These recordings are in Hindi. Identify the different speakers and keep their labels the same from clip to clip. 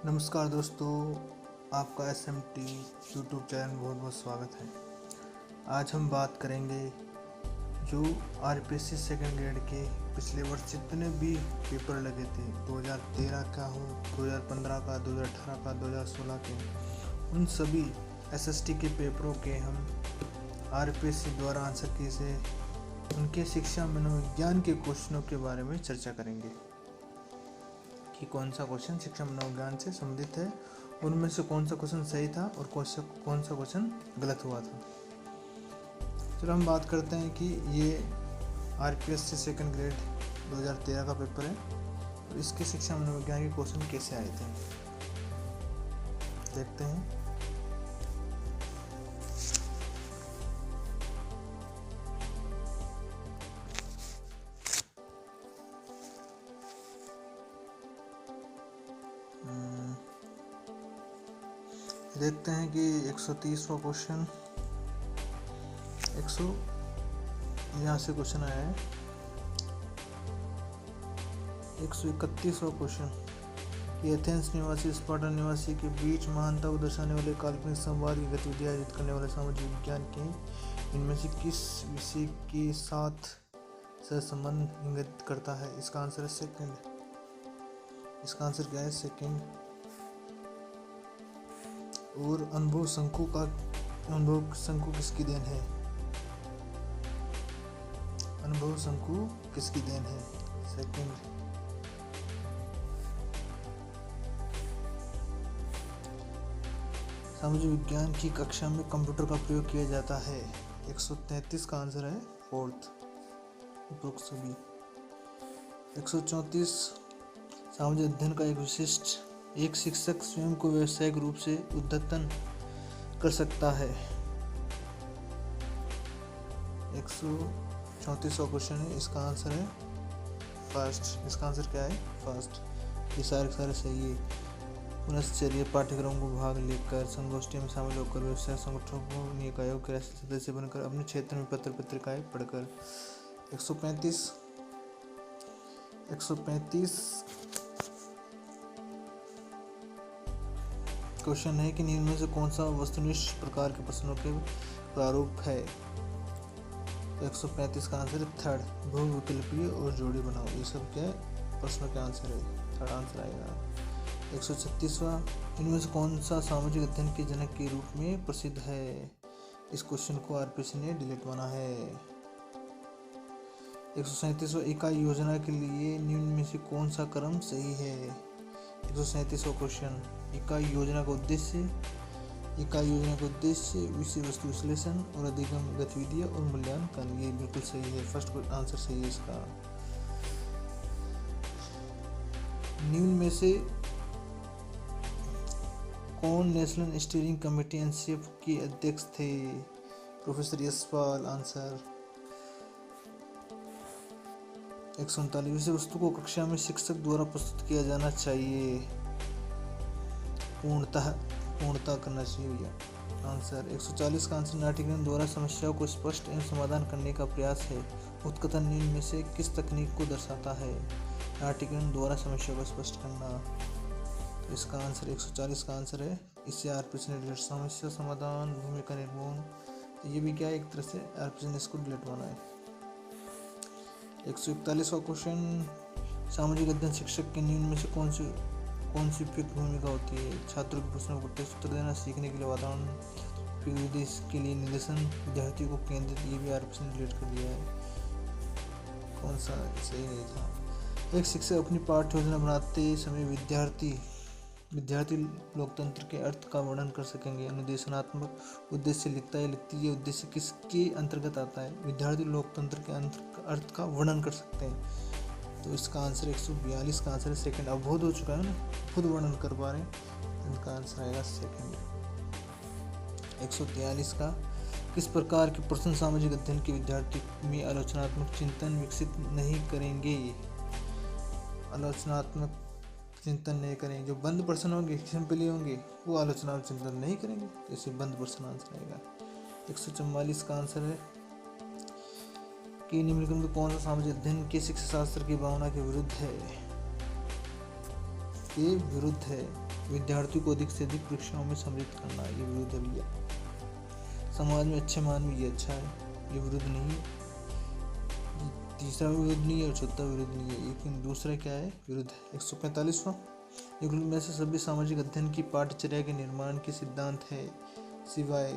Speaker 1: नमस्कार दोस्तों, आपका SMT यूट्यूब चैनल में बहुत बहुत स्वागत है। आज हम बात करेंगे जो RPSC सेकंड ग्रेड के पिछले वर्ष जितने भी पेपर लगे थे, 2013 का हो, 2015 का, 2018 का, 2016 के, उन सभी SST के पेपरों के हम RPSC द्वारा आंसर की से उनके शिक्षा मनोविज्ञान के क्वेश्चनों के बारे में चर्चा करेंगे कि कौन सा क्वेश्चन शिक्षा मनोविज्ञान से संबंधित है, उनमें से कौन सा क्वेश्चन सही था और कौन सा क्वेश्चन गलत हुआ था। चलो हम बात करते हैं कि ये RPSC सेकंड ग्रेड 2013 का पेपर है और इसके शिक्षा मनोविज्ञान के क्वेश्चन कैसे आए थे देखते हैं। देखते हैं कि 130वां क्वेश्चन 100 यहाँ से क्वेश्चन आया है। 131वां क्वेश्चन कि एथेंस निवासी स्पार्टा निवासी के बीच महानता को दर्शाने वाले काल्पनिक संवाद की गतिविधि आयोजित करने वाले सामाजिक विज्ञान के इनमें से किस विषय के साथ सहसंबंध इंगित करता है। इसका आंसर है सेकंड। इसका आंसर क्या है? सेकंड। और अनुभव शंकु किसकी देन है? अनुभव शंकु किसकी देन है? सेकंड। सामाजिक विज्ञान की कक्षा में कंप्यूटर का प्रयोग किया जाता है। 133 का आंसर है फोर्थ। उपरोक्त सभी। 134 सामाजिक अध्ययन का एक शिक्षक स्वयं को व्यावसायिक रूप से उद्यतन कर सकता है। 134वां क्वेश्चन है। इसका आंसर है फर्स्ट। इसका आंसर क्या है? फर्स्ट। ये सारे सही है। पुनश्चर्य पाठ्यक्रम को भाग लेकर संगोष्ठी में शामिल होकर व्यवसाय संगठनों को निकायों के राष्ट्रीय सदस्य बनकर अपने क्षेत्र में पत्र पत्रिकाएं पढ़कर। 135 क्वेश्चन है कि निम्न में से कौन सा वस्तुनिष्ठ प्रकार के प्रश्नों के प्रारूप है। 135 का आंसर है थर्ड। बहुविकल्पीय और जोड़ी बनाओ। ये सब क्या प्रश्नों के आंसर है? थर्ड आंसर आएगा। 136वां इनमें से कौन सा सामाजिक अध्ययन के जनक के रूप में प्रसिद्ध है। इस क्वेश्चन को RPSC ने डिलीट माना है। 137वां इकाई योजना के लिए निम्न में से कौन सा क्रम सही है। 137वां क्वेश्चन इकाई योजना का उद्देश्य विषय वस्तु विश्लेषण और अधिगम गतिविधियां और मूल्यांकन। ये बिल्कुल सही है। फर्स्ट आंसर सही है इसका। निम्न में से कौन नेशनल स्टीयरिंग कमेटी NCF के अध्यक्ष थे। प्रोफेसर यशपाल। आंसर 139 विषय वस्तु को कक्षा में शिक्षक द्वारा प्रस्तुत किया जाना चाहिए। पूर्णता करना चाहिए भैया। आंसर 140 का आंसर नाट्यकरण द्वारा समस्याओं को स्पष्ट एवं समाधान करने का प्रयास है। उत्कथन निम्न में से किस तकनीक को दर्शाता है। नाट्यकरण द्वारा समस्या को स्पष्ट करना। तो इसका आंसर 140 का आंसर है। इससे RPSC ने डिलीट समस्या समाधान भूमिका निर्माण। तो ये भी क्या है, एक तरह से RPSC ने इसको डिलीट माना है। 141वां क्वेश्चन सामाजिक अध्ययन शिक्षक के निम्न में से कौन सी उपयुक्त भूमिका होती है। छात्रों के प्रश्नों को प्रत्युत्तर उत्तर देना, सीखने के लिए वातावरण, विधि के लिए निर्देशन, विद्यार्थी को केंद्रित। ये भी RPSC ने डिलीट कर दिया है। कौन सा सही नहीं था। एक शिक्षक अपनी पाठ्य योजना बनाते समय विद्यार्थी लोकतंत्र के अर्थ का वर्णन कर सकेंगे। अनुदेशनात्मक उद्देश्य लिखता है लिखती है उद्देश्य किसके अंतर्गत आता है। विद्यार्थी लोकतंत्र के अर्थ का वर्णन कर सकते हैं। तो इसका आंसर 142 का आंसर है सेकंड। अब बोध हो चुका है ना, खुद वर्णन कर पा रहे हैं। इनका आंसर आएगा सेकंड। 143 का किस प्रकार के प्रश्न सामाजिक अध्ययन के विद्यार्थी में आलोचनात्मक चिंतन विकसित नहीं करेंगे। आलोचनात्मक चिंतन नहीं करेंगे। जो बंद प्रश्न होंगे, सिंपली होंगे, वो आलोचनात्मक चिंतन नहीं करेंगे। तो इसे बंद प्रश्न आंसर आएगा। 144 का आंसर है कि निम्नलिखित में कौन सा सामाजिक अध्ययन के शिक्षा शास्त्र की भावना के विरुद्ध है। विद्यार्थियों को अधिक से अधिक परीक्षाओं में सम्मिलित करना, ये विरुद्ध है भैया। समाज में अच्छे मानव, ये अच्छा है, ये विरुद्ध नहीं है। तीसरा भी विरुद्ध नहीं है और चौथा विरुद्ध नहीं है, लेकिन दूसरा क्या है, विरुद्ध है। 145वां, निम्नलिखित में से सभी सामाजिक अध्ययन की पाठ्यचर्या के निर्माण के सिद्धांत है सिवाय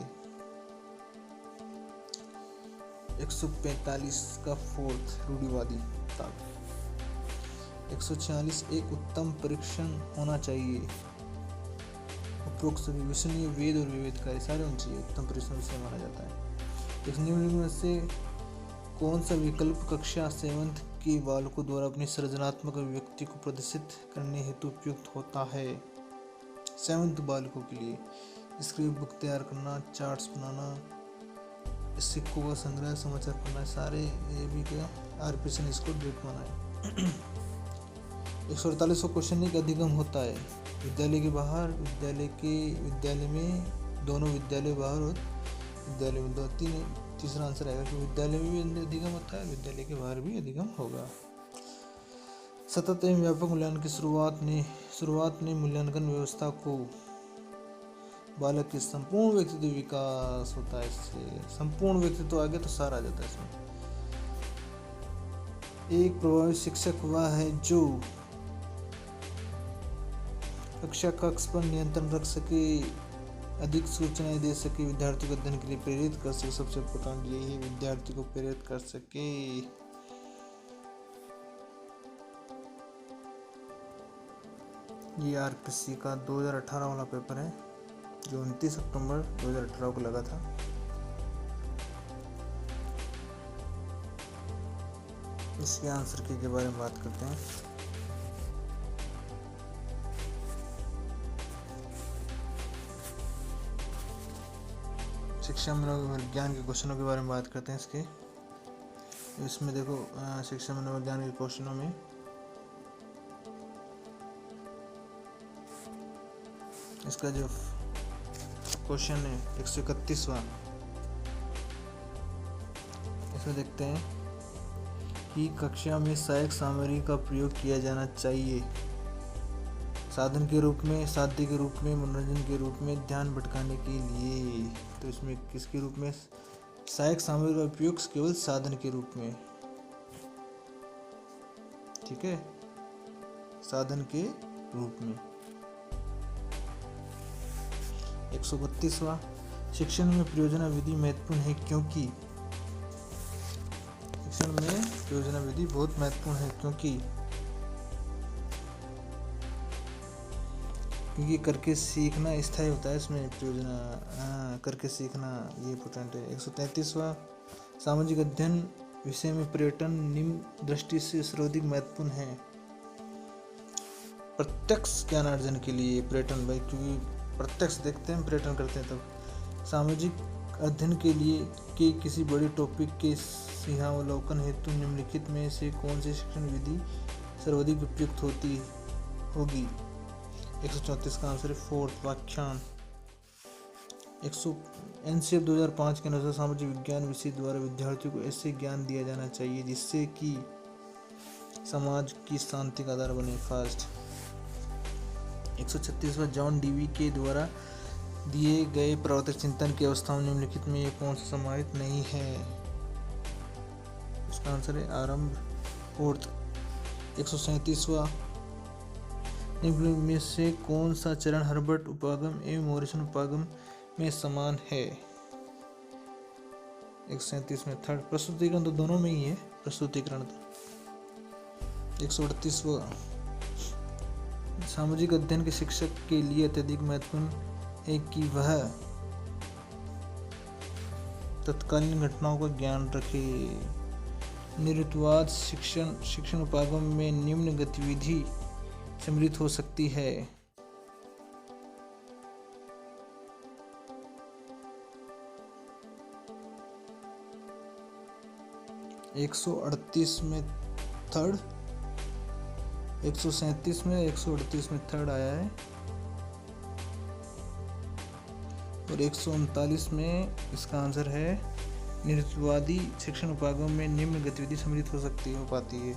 Speaker 1: 145 का फोर्थ, रूढ़िवादी ताक। 146, एक उत्तम परीक्षण होना चाहिए। उपरोक्त सभी विश्वसनीय वेद और विवेककारी सारे होने चाहिए, उत्तम परीक्षण विषय माना जाता है। इस निम्नलिखित में से कौन सा विकल्प कक्षा 7 के बालकों द्वारा अपनी सृजनात्मक अभिव्यक्ति को प्रदर्शित करने हेतु उपयुक्त होता है? 7th बालकों के लिए स्क्रिप्ट बुक तैयार करना, चार्ट्स बनाना, सिक्कों का संग्रह, समाचार पढ़ना, सारे ये भी क्या आरपीसी ने इसको डेट माना है। 148 क्वेश्चन एक अधिगम होता है विद्यालय के बाहर, विद्यालय में, दोनों विद्यालय बाहर और विद्यालय में, दो तीन। तीसरा आंसर आएगा कि विद्यालय में भी अधिगम होता है, विद्यालय के बाहर भी अधिगम होगा। सतत एवं व्यापक मूल्यांकन की शुरुआत ने मूल्यांकन व्यवस्था को बालक के संपूर्ण व्यक्तित्व विकास होता है। इससे संपूर्ण व्यक्तित्व आगे तो सारा आ जाता है इसमें। एक प्रभावी शिक्षक वह है जो कक्षा कक्ष पर नियंत्रण रख सके, अधिक सूचनाएं दे सके, विद्यार्थी को अध्ययन के लिए प्रेरित कर सके। सबसे इम्पोर्टेंट यही है, विद्यार्थी को प्रेरित कर सके। ये आरपीसी का 2018 वाला पेपर है जो 29 अक्टूबर 2018 को लगा था। इसके आंसर की के बारे में बात करते हैं। शिक्षा मनोविज्ञान के क्वेश्चनों के बारे में बात करते हैं। इसमें देखो शिक्षा मनोविज्ञान के क्वेश्चनों में इसका जो क्वेश्चन है 131वां, इसमें देखते हैं कि कक्षा में सहायक सामग्री का प्रयोग किया जाना चाहिए, साधन के रूप में, साध्य के रूप में, मनोरंजन के रूप में, ध्यान भटकाने के लिए। तो इसमें किसके रूप में सहायक सामग्री का उपयोग? केवल साधन के रूप में, ठीक है, साधन के रूप में। 132वां, शिक्षण में प्रयोजना विधि महत्वपूर्ण है क्योंकि शिक्षण में प्रयोजना विधि बहुत महत्वपूर्ण है क्योंकि करके सीखना स्थायी होता है। इसमें प्रयोजना करके सीखना ये इम्पोर्टेंट है। 133वां, सामाजिक अध्ययन विषय में पर्यटन निम्न दृष्टि से सर्वाधिक महत्वपूर्ण है। प्रत्यक्ष ज्ञानार्जन के लिए पर्यटन भाई, क्योंकि प्रत्यक्ष देखते हैं पर्यटन करते हैं। तब सामाजिक अध्ययन के लिए के किसी बड़े टॉपिक के सिंहावलोकन हेतु निम्नलिखित में से कौन सी शिक्षण विधि सर्वाधिक उपयुक्त होगी? 134 का आंसर है फोर्थ, व्याख्यान। एनसीएफ 2005 के अनुसार सामाजिक विज्ञान विषय द्वारा विद्यार्थियों को ऐसे ज्ञान दिया जाना चाहिए जिससे कि समाज की शांति का आधार बने। फर्स्ट 136वां, जॉन डीवी के द्वारा दिए गए प्रवर्तक चिंतन की अवस्थाओं निम्नलिखित में कौन सा समाहित नहीं है? इसका आंसर है आरंभ, फोर्थ। 137वां, निम्नलिखित में से कौन सा चरण हर्बर्ट उपागम एवं मॉरिसन उपागम में समान है? 137 में थर्ड, प्रस्तुतिकरण तो दोनों में ही है, प्रस्तुतिकरण। 138वां, सामाजिक अध्ययन के शिक्षक के लिए अत्यधिक महत्वपूर्ण है कि वह तत्कालीन घटनाओं का ज्ञान रखे। निरुक्तवाद शिक्षण उपागम में निम्न गतिविधि सम्मिलित हो सकती है। 138 में थर्ड, 137 में, 138 में थर्ड आया है और 139 में इसका आंसर है निरुक्तवादी शिक्षण उपागम में निम्न गतिविधि सम्मिलित हो पाती है।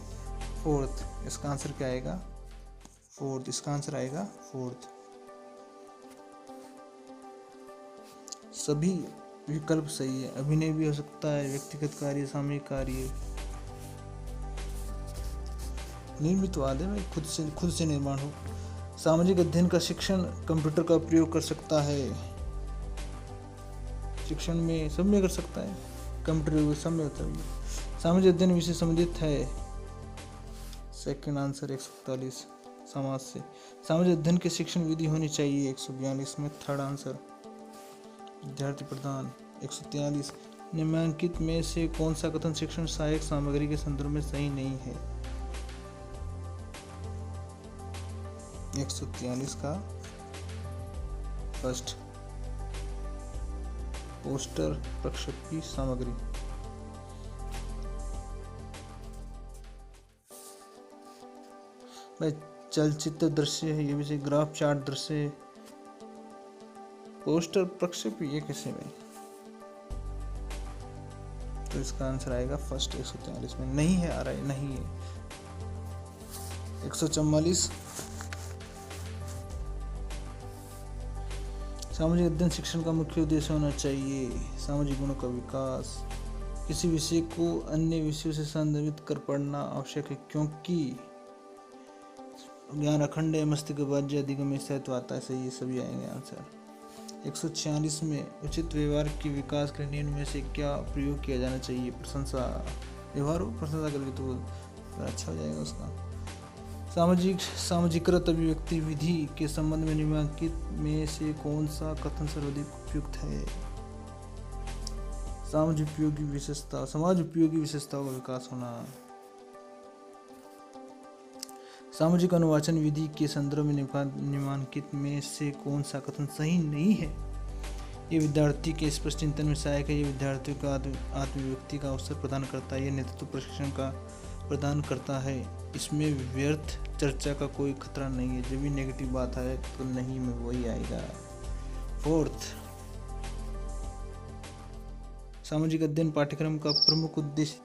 Speaker 1: फोर्थ, इसका आंसर क्या आएगा? फोर्थ, इसका आंसर आएगा फोर्थ। सभी विकल्प सही है। अभिनय भी हो सकता है, व्यक्तिगत कार्य, सामूहिक कार्य। निर्मितवाद है, खुद से निर्माण हो। सामाजिक अध्ययन का शिक्षण कंप्यूटर का प्रयोग कर सकता है। शिक्षण में सब में कर सकता है, कंप्यूटर सब में होता है। सामाजिक अध्ययन विषय संबंधित है। सेकंड आंसर 141 समाज से। सामाजिक अध्ययन की शिक्षण विधि होनी चाहिए 142 में। थर्ड आंसर विद्यार्थी प्रदान 143। निम्नलिखित में से कौन सा कथन शिक्षण सहायक सामग्री के संदर्भ में सही नहीं है? 143 का फर्स्ट, पोस्टर प्रक्षेपी सामग्री। भाई चलचित्र दृश्य है, ये भी से ग्राफ चार्ट दृश्य, पोस्टर प्रक्षेपी, ये कैसे में? तो इसका आंसर आएगा फर्स्ट 143 में। नहीं है, आ रहा है नहीं है। 144 सामाजिक अध्ययन शिक्षण का मुख्य उद्देश्य होना चाहिए सामाजिक गुणों का विकास। किसी विषय को अन्य विषयों से संदर्भित कर पढ़ना आवश्यक है, क्योंकि ज्ञान अखंड है, मस्तिष्क बाह्य अधिगम में सहत्व आता है। सही, ये सभी आएंगे आंसर। 146 में उचित व्यवहार के विकास के लिए इनमें से क्या प्रयोग किया जाना चाहिए? प्रशंसा। व्यवहार हो, प्रशंसा करके तो अच्छा हो जाएगा उसका। सामाजिकृत अभिव्यक्ति विधि के संबंध में निम्नलिखित में से कौन सा कथन सर्वाधिक उपयुक्त है? समाज उपयोगी विशेषताओं का विकास होना। सामाजिक अनुवाचन विधि के संदर्भ में निम्नलिखित में से कौन सा कथन सही नहीं है? ये विद्यार्थी के स्पष्ट चिंतन में सहायक है, ये विद्यार्थियों को आत्मव्यक्ति का अवसर प्रदान करता है, ये नेतृत्व प्रशिक्षण का प्रदान करता है, इसमें व्यर्थ चर्चा का कोई खतरा नहीं है। जब भी नेगेटिव बात आए तो नहीं में वही आएगा। फोर्थ, सामाजिक अध्ययन पाठ्यक्रम का प्रमुख उद्देश्य।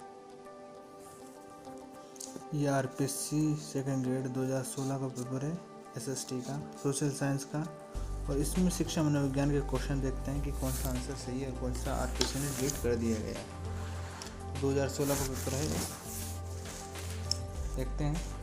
Speaker 1: ये आरपीएससी सेकंड ग्रेड 2016 का पेपर है, एसएसटी का, सोशल साइंस का, और इसमें शिक्षा मनोविज्ञान के क्वेश्चन देखते हैं कि कौन सा आंसर सही है, कौन सा आरपीएससी ने डिलीट कर दिया गया है। 2016 का पेपर है, देखते हैं।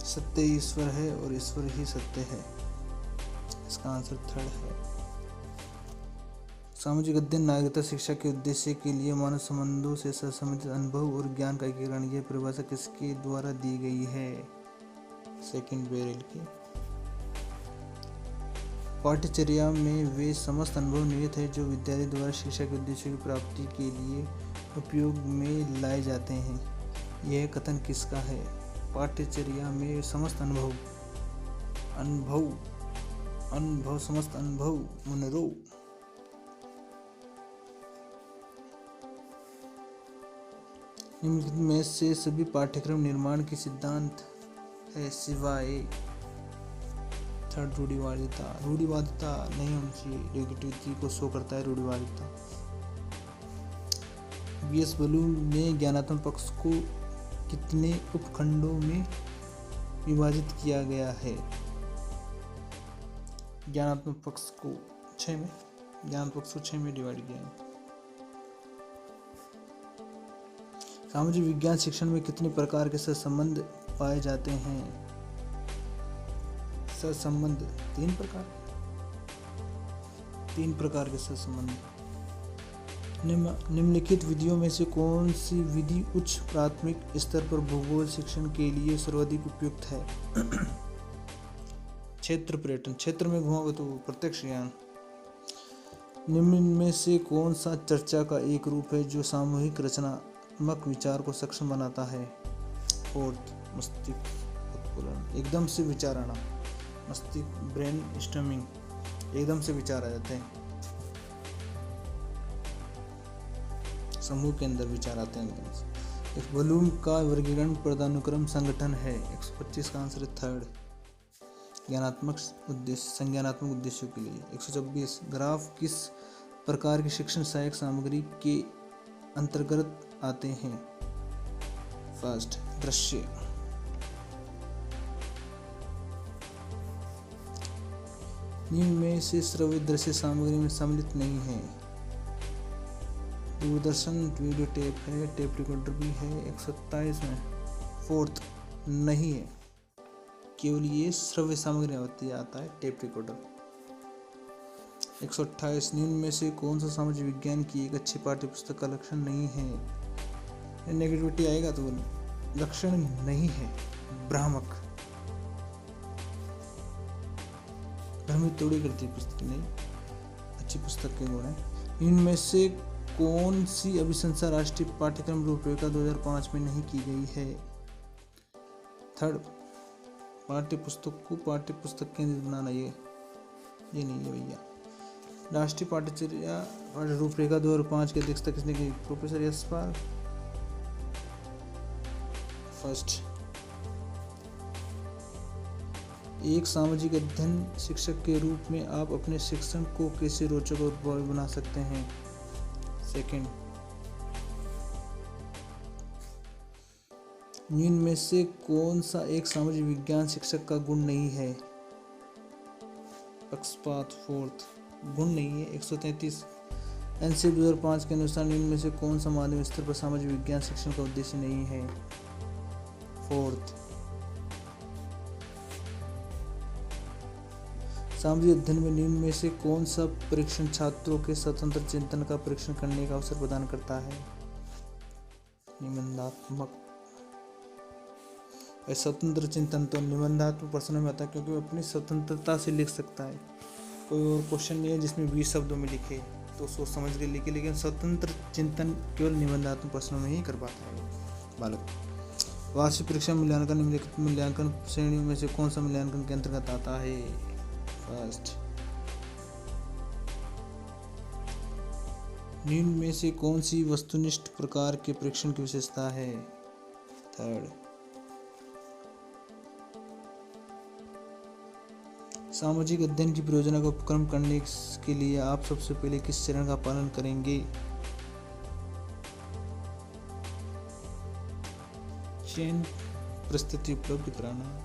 Speaker 1: सत्य ईश्वर है और ईश्वर ही सत्य है, इसका आंसर थर्ड है। सामाजिक अध्ययन नागरिकता शिक्षा के उद्देश्य के लिए मानव संबंधों से संबंधित अनुभव और ज्ञान का एकीकरण। यह परिभाषा किसके द्वारा दी गई है? सेकंड बेरेल की। पाठ्यचर्या में वे समस्त अनुभव निहित है जो विद्यार्थी द्वारा शिक्षा के उद्देश्य की प्राप्ति के लिए उपयोग में लाए जाते हैं। यह कथन किसका है? पाठ्यचर्या में समस्त अनुभव समस्त अनुभव मनरो। निम्नलिखित में से सभी पाठ्यक्रम निर्माण के सिद्धांत है सिवाय थर्ड रूढ़िवादिता नहीं होनी चाहिए, नेगेटिविटी को शो करता है रूढ़िवादिता। बीएस बलू ने ज्ञानात्मक पक्ष को कितने उपखंडों में विभाजित किया गया है? ज्ञानात्मक पक्ष को 6 में, ज्ञानात्मक पक्ष को 6 में डिवाइड किया है। सामाजिक विज्ञान शिक्षण में कितने प्रकार के सहसंबंध पाए जाते हैं? सहसंबंध 3 प्रकार के सहसंबंध। निम्नलिखित विधियों में से कौन सी विधि उच्च प्राथमिक स्तर पर भूगोल शिक्षण के लिए सर्वाधिक उपयुक्त है? क्षेत्र पर्यटन, क्षेत्र में घुमाओगे तो प्रत्यक्ष ज्ञान। निम्न में से कौन सा चर्चा का एक रूप है जो सामूहिक रचनात्मक विचार को सक्षम बनाता है? फोर्थ, मस्तिष्क उत्तोलन, एकदम से विचार आना, मस्तिष्क ब्रेन स्टॉर्मिंग, एकदम से विचार आ जाते हैं। समूह के अंदर विचार आते हैं। इस ब्लूम का वर्गीकरण पदानुक्रम संगठन है। 125 का आंसर है थर्ड। ज्ञानात्मक उद्देश्य, संज्ञानात्मक उद्देश्यों के लिए। 126 ग्राफ किस प्रकार की शिक्षण सहायक सामग्री के अंतर्गत आते हैं? फर्स्ट, दृश्य। निम्न में से श्रव्य दृश्य सामग्री में सम्मिलित नहीं है। दूरदर्शन वीडियो टेप है, टेप रिकॉर्डर भी है। 127 में फोर्थ नहीं है, केवल ये श्रव्य सामग्री होती आता है टेप रिकॉर्डर। 128 निम्न में से कौन सा सामाजिक विज्ञान की एक अच्छी पाठ्यपुस्तक का लक्षण नहीं है? नेगेटिविटी आएगा तो लक्षण नहीं है। भ्रामक, भ्रमित थोड़ी करती पुस्तक, नहीं अच्छी पुस्तक के गुण है। इनमें से कौन सी अभिशंसा राष्ट्रीय पाठ्यक्रम रूपरेखा 2005 में नहीं की गई है? थर्ड, पाठ्यपुस्तक को पाठ्यपुस्तक केंद्रित बनाना, ये नहीं है भैया। राष्ट्रीय पाठ्यचर्या रूपरेखा 2005 की अध्यक्षता किसने की? प्रोफेसर यशपाल। फर्स्ट, एक सामाजिक अध्ययन शिक्षक के रूप में आप अपने शिक्षण को कैसे रोचक और प्रभावी बना सकते हैं? सेकंड, निम्न में से कौन सा एक सामाजिक विज्ञान शिक्षक का गुण नहीं है? पक्षपात। फोर्थ, गुण नहीं है। 133 एनसीईआरटी 2005 के अनुसार निम्न में से कौन सा माध्यमिक स्तर पर सामाजिक विज्ञान शिक्षण का उद्देश्य नहीं है? फोर्थ, सामाजिक अध्ययन में निम्न में से कौन सा परीक्षण छात्रों के स्वतंत्र चिंतन का परीक्षण करने का अवसर प्रदान करता है? निबंधात्मक। स्वतंत्र चिंतन तो निबंधात्मक प्रश्नों में आता है, क्योंकि वो अपनी स्वतंत्रता से लिख सकता है। कोई और क्वेश्चन नहीं है जिसमें 20 शब्दों में लिखे, तो सोच समझ के लिखे, लेकिन स्वतंत्र चिंतन केवल निबंधात्मक प्रश्नों में ही कर पाता है बालक। वार्षिक परीक्षा मूल्यांकन निम्नलिखित मूल्यांकन श्रेणियों में से कौन सा मूल्यांकन के अंतर्गत आता है? फर्स्ट, निम्न में से कौन सी वस्तुनिष्ठ प्रकार के परीक्षण की विशेषता है? थर्ड, सामाजिक अध्ययन की परियोजना का उपक्रम करने के लिए आप सबसे पहले किस चरण का पालन करेंगे? चयन परिस्थिति उपलब्ध कराना।